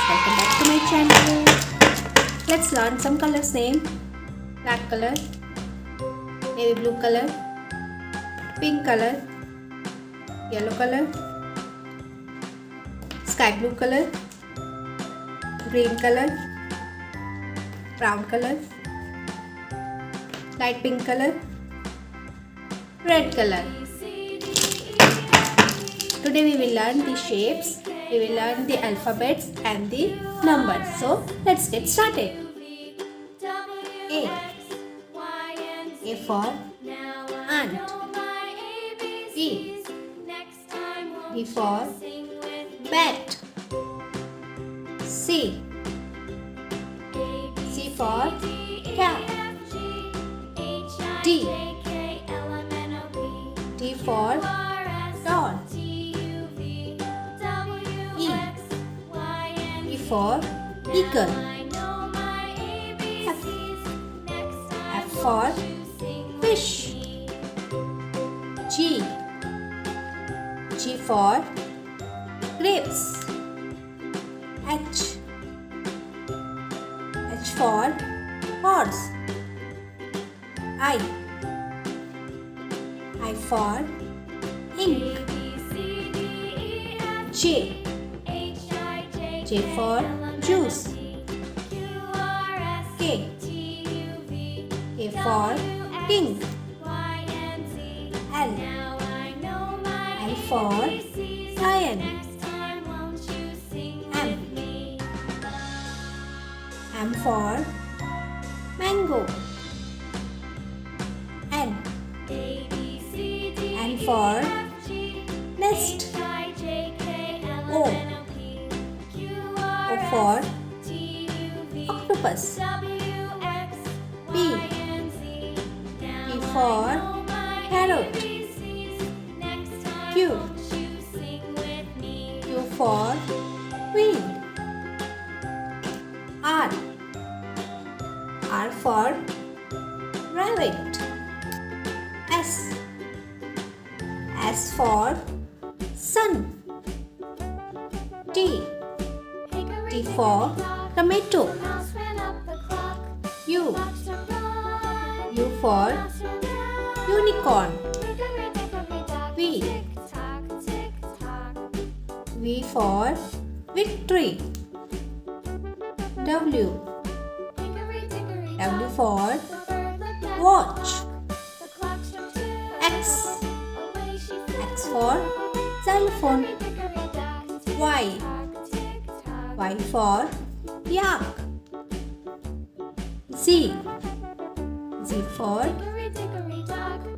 welcome back to my channel. Let's learn some colors name. Black color, navy blue color, pink color, yellow color, sky blue color, green color, brown color, light pink color, red color. Today we will learn the shapes, we will learn the alphabets and the numbers. So let's get started. A for ant. B for bat. C for cat. D for doll. E for eagle. F for fish. G for grapes. H for horse. I for ink. J for juice. K for king. L for lion. M for mango. N for nest. O for octopus. P for parrot. Q for queen. R for rabbit. S for sun. T for tomato. U for unicorn. V for victory. W for watch. X for xylophone. Y for yak. Z for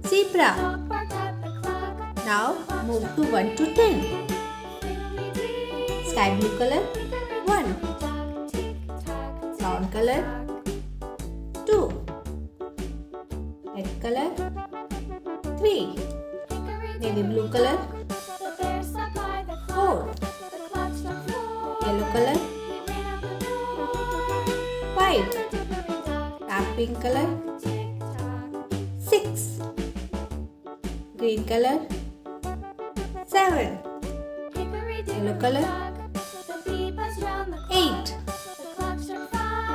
zebra. Now move to 1 to 10. Sky blue color 1. Brown color 2. Red color 3. Navy blue color 4. Yellow color 5. Dark pink color 6. Green color 7. Yellow color 8.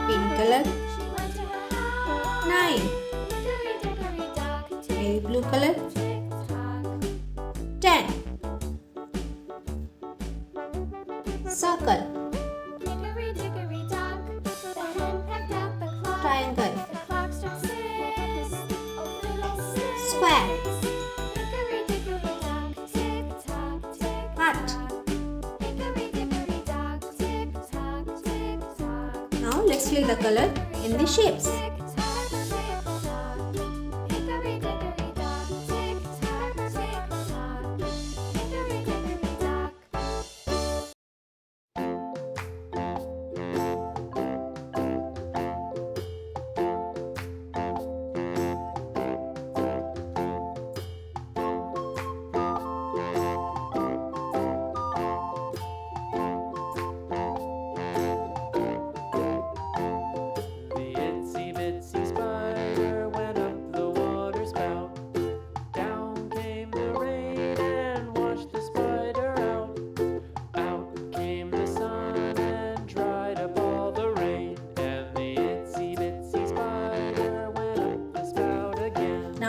Pink color 9. Navy blue color 10. Circle. Triangle. Square. Heart. Now let's fill the color in the shapes.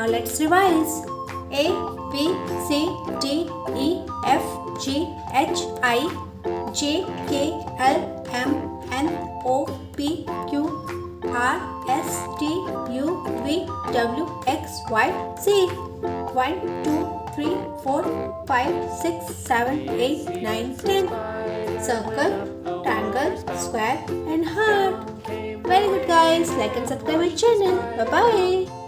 Now let's revise. A, B, C, D, E, F, G, H, I, J, K, L, M, N, O, P, Q, R, S, T, U, V, W, X, Y, Z. 1, 2, 3, 4, 5, 6, 7, 8, 9, 10. Circle, triangle, square and heart. Very good guys. Like and subscribe my channel. Bye bye.